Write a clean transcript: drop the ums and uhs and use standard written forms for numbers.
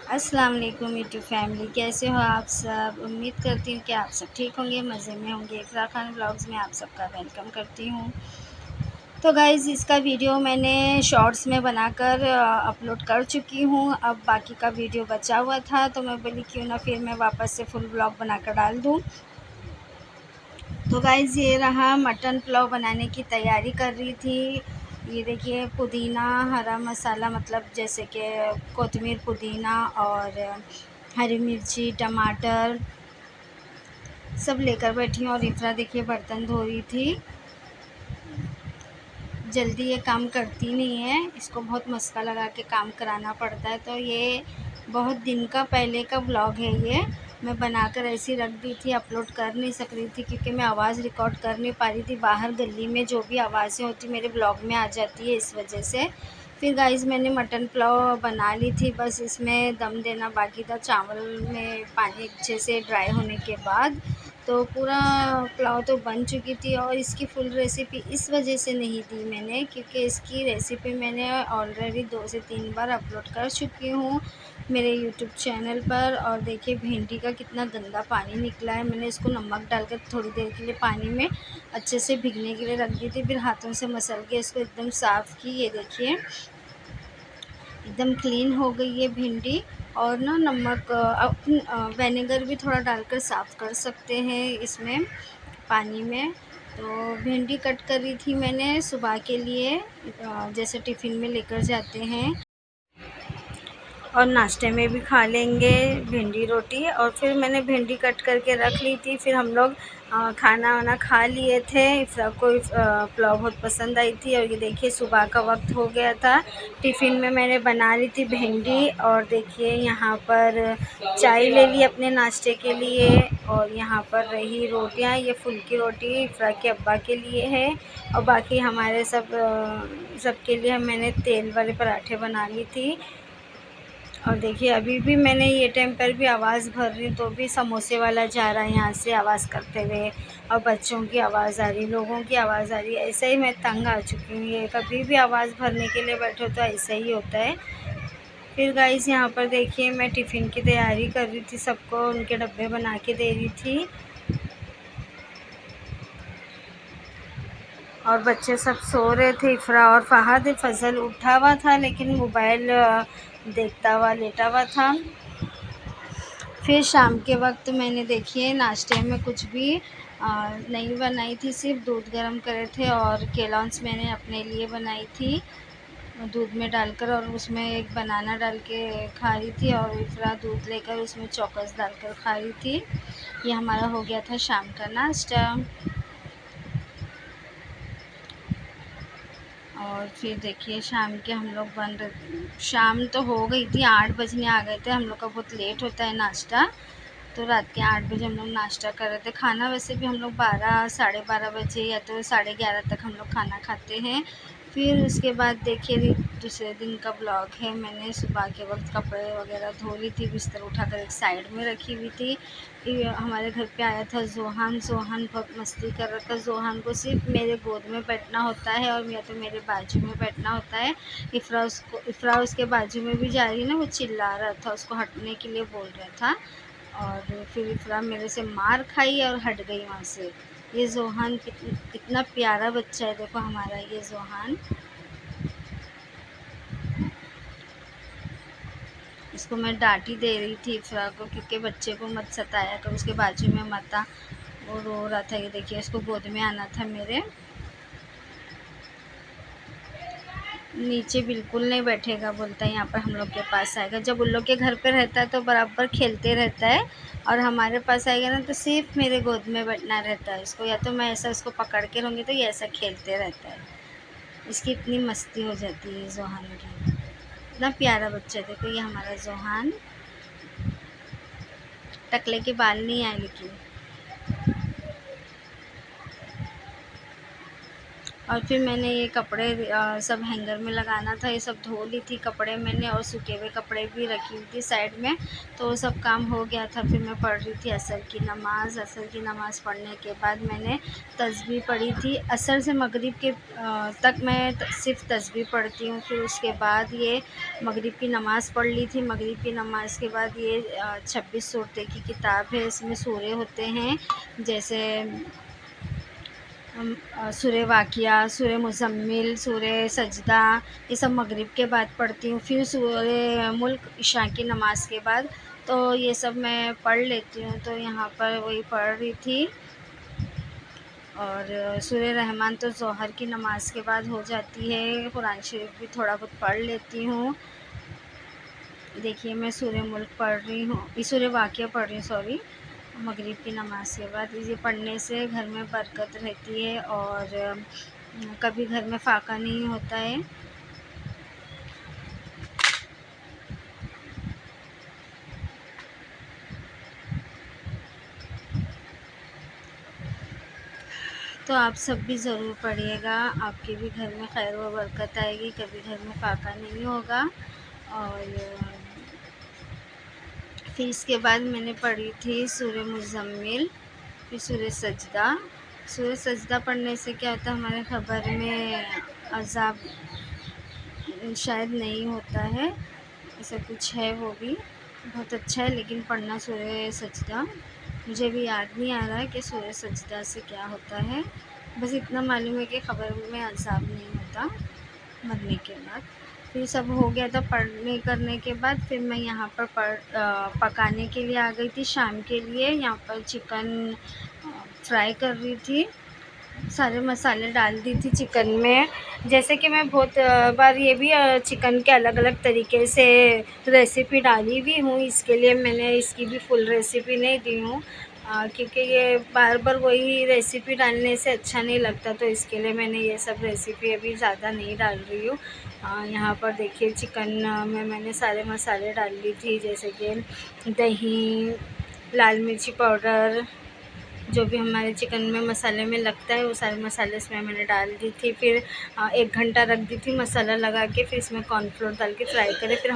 अस्सलाम वालेकुम YouTube family, कैसे हो आप सब। उम्मीद करती हूँ कि आप सब ठीक होंगे, मज़े में होंगे। इकरा खान ब्लॉग्स में आप सबका वेलकम करती हूँ। तो गाइज़, इसका वीडियो मैंने शॉर्ट्स में बनाकर अपलोड कर चुकी हूँ। अब बाकी का वीडियो बचा हुआ था तो मैं बोली क्यों ना फिर मैं वापस से फुल ब्लॉग बनाकर डाल दूँ। तो गाइज़, ये रहा मटन पुलाव बनाने की तैयारी कर रही थी। ये देखिए, पुदीना, हरा मसाला, मतलब जैसे कि कोतमीर, पुदीना और हरी मिर्ची, टमाटर सब लेकर बैठी हूँ। और इफ़रा देखिए बर्तन धो रही थी। जल्दी ये काम करती नहीं है, इसको बहुत मस्का लगा के काम कराना पड़ता है। तो ये बहुत दिन का पहले का व्लॉग है। ये मैं बनाकर ऐसी रख दी थी, अपलोड कर नहीं सक रही थी क्योंकि मैं आवाज़ रिकॉर्ड कर नहीं पा रही थी। बाहर गली में जो भी आवाज़ें होती मेरे ब्लॉग में आ जाती है, इस वजह से। फिर गाइस, मैंने मटन पुलाव बना ली थी, बस इसमें दम देना बाकी था। चावल में पानी अच्छे से ड्राई होने के बाद तो पूरा पुलाव तो बन चुकी थी। और इसकी फुल रेसिपी इस वजह से नहीं दी मैंने क्योंकि इसकी रेसिपी मैंने ऑलरेडी 2 से 3 बार अपलोड कर चुकी हूँ मेरे यूट्यूब चैनल पर। और देखिए भिंडी का कितना गंदा पानी निकला है। मैंने इसको नमक डालकर थोड़ी देर के लिए पानी में अच्छे से भिगने के लिए रख दी थी, फिर हाथों से मसल के इसको एकदम साफ़ की। ये देखिए एकदम क्लीन हो गई है भिंडी। और ना नमक विनेगर भी थोड़ा डालकर साफ़ कर सकते हैं इसमें पानी में। तो भिंडी कट करी थी मैंने सुबह के लिए, जैसे टिफ़िन में लेकर जाते हैं और नाश्ते में भी खा लेंगे भिंडी रोटी। और फिर मैंने भिंडी कट करके रख ली थी। फिर हम लोग खाना वाना खा लिए थे। इफ़रा को पुलाव बहुत पसंद आई थी। और ये देखिए सुबह का वक्त हो गया था। टिफ़िन में मैंने बना ली थी भिंडी। और देखिए यहाँ पर चाय ले ली अपने नाश्ते के लिए। और यहाँ पर रही रोटियाँ, ये फुल्की रोटी इफ़रा के अब्बा के लिए है और बाकी हमारे सबके लिए मैंने तेल वाले पराठे बना ली थी। और देखिए अभी भी मैंने ये टाइम पर भी आवाज़ भर रही हूँ तो भी समोसे वाला जा रहा है यहाँ से आवाज़ करते हुए, और बच्चों की आवाज़ आ रही, लोगों की आवाज़ आ रही है। ऐसे ही मैं तंग आ चुकी हूँ। ये कभी भी आवाज़ भरने के लिए बैठो तो ऐसा ही होता है। फिर गाइस, यहाँ पर देखिए मैं टिफ़िन की तैयारी कर रही थी, सबको उनके डब्बे बना के दे रही थी। और बच्चे सब सो रहे थे। इफ़रा और फ़हद, फ़ज़ल उठा हुआ था लेकिन मोबाइल देखता हुआ लेटा हुआ था। फिर शाम के वक्त मैंने देखिए नाश्ते में कुछ भी नहीं बनाई थी, सिर्फ दूध गर्म करे थे और केलॉन्स मैंने अपने लिए बनाई थी दूध में डालकर, और उसमें एक बनाना डाल के खा रही थी। और इफ़रा दूध लेकर उसमें चॉकस डालकर खा रही थी। ये हमारा हो गया था शाम का नाश्ता। और फिर देखिए शाम के हम लोग शाम तो हो गई थी, 8 बजने आ गए थे। हम लोग का बहुत लेट होता है नाश्ता, तो रात के 8 बजे हम लोग नाश्ता कर रहे थे। खाना वैसे भी हम लोग 12 साढ़े 12 बजे या तो 11:30 तक हम लोग खाना खाते हैं। फिर उसके बाद देखिए दूसरे दिन का ब्लॉग है। मैंने सुबह के वक्त कपड़े वगैरह धो ली थी, बिस्तर उठाकर एक साइड में रखी हुई थी। हमारे घर पे आया था ज़ोहान। ज़ोहान बहुत मस्ती कर रहा था। ज़ोहान को सिर्फ मेरे गोद में बैठना होता है और या तो मेरे बाजू में बैठना होता है। इफ़रा उसके बाजू में भी जा रही है ना, वो चिल्ला रहा था, उसको हटने के लिए बोल रहा था। और फिर इफ़रा मेरे से मार खाई और हट गई वहाँ से। ये ज़ोहान कितना प्यारा बच्चा है, देखो हमारा ये ज़ोहान। इसको मैं डांटी दे रही थी इफ़रा को क्योंकि बच्चे को मत सताया कर, उसके बाजू में मत आ। वो रो रहा था। ये देखिए उसको गोद में आना था मेरे। नीचे बिल्कुल नहीं बैठेगा, बोलता है यहाँ पर हम लोग के पास आएगा। जब उन लोग के घर पे रहता है तो बराबर खेलते रहता है, और हमारे पास आएगा ना तो सिर्फ मेरे गोद में बैठना रहता है इसको। या तो मैं ऐसा उसको पकड़ के रहूँगी तो ये ऐसा खेलते रहता है। इसकी इतनी मस्ती हो जाती है ज़ोहान की। इतना प्यारा बच्चा है, देखो ये हमारा ज़ोहान। टकले के बाल नहीं आए लेकिन। और फिर मैंने ये कपड़े सब हैंगर में लगाना था, ये सब धो ली थी कपड़े मैंने, और सूखे हुए कपड़े भी रखी हुई थी साइड में। तो वो सब काम हो गया था। फिर मैं पढ़ रही थी असर की नमाज़। असर की नमाज़ पढ़ने के बाद मैंने तस्बीह पढ़ी थी। असर से मगरिब के तक मैं सिर्फ़ तस्बीह पढ़ती हूँ। फिर उसके बाद ये मगरिब की नमाज़ पढ़ ली थी। मगरिब की नमाज़ के बाद ये 26 सूरतें की किताब है। इसमें सूरे होते हैं, जैसे सूरे वाक़िया, सूरे मुज़म्मिल, सूरे सजदा, ये सब मगरिब के बाद पढ़ती हूँ। फिर सूरे मुल्क इशा की नमाज़ के बाद, तो ये सब मैं पढ़ लेती हूँ। तो यहाँ पर वही पढ़ रही थी। और सूरे रहमान तो ज़ोहर की नमाज़ के बाद हो जाती है। कुरान शरीफ भी थोड़ा बहुत पढ़ लेती हूँ। देखिए मैं सूरे मुल्क पढ़ रही हूँ, ये सूरे वाक़िया पढ़ रही हूँ, सॉरी, मगरिब की नमाज़ के बाद। ये पढ़ने से घर में बरकत रहती है और कभी घर में फाका नहीं होता है। तो आप सब भी ज़रूर पढ़िएगा, आपके भी घर में खैर व बरकत आएगी, कभी घर में फाका नहीं होगा। और फिर इसके बाद मैंने पढ़ी थी सूरे मुज़म्मिल, फिर सूरे सजदा। सूरे सजदा पढ़ने से क्या होता है, हमारे ख़बर में अज़ाब शायद नहीं होता है, ऐसा कुछ है, वो भी बहुत अच्छा है। लेकिन पढ़ना सूरे सजदा, मुझे भी याद नहीं आ रहा है कि सूरे सजदा से क्या होता है। बस इतना मालूम है कि ख़बर में अज़ाब नहीं होता मरने के बाद। फिर सब हो गया था पढ़ने करने के बाद, फिर मैं यहाँ पर पकाने के लिए आ गई थी शाम के लिए। यहाँ पर चिकन फ्राई कर रही थी, सारे मसाले डाल दी थी चिकन में। जैसे कि मैं बहुत बार ये भी चिकन के अलग अलग तरीके से रेसिपी डाली भी हूँ, इसके लिए मैंने इसकी भी फुल रेसिपी नहीं दी हूँ, क्योंकि ये बार बार वही रेसिपी डालने से अच्छा नहीं लगता। तो इसके लिए मैंने ये सब रेसिपी अभी ज़्यादा नहीं डाल रही हूँ। यहाँ पर देखिए चिकन में मैंने सारे मसाले डाल दी थी, जैसे कि दही, लाल मिर्ची पाउडर, जो भी हमारे चिकन में मसाले में लगता है वो सारे मसाले इसमें मैंने डाल दी थी। फिर 1 घंटा रख दी थी मसाला लगा के, फिर इसमें कॉर्नफ्लोर डाल के फ्राई करे। फिर हम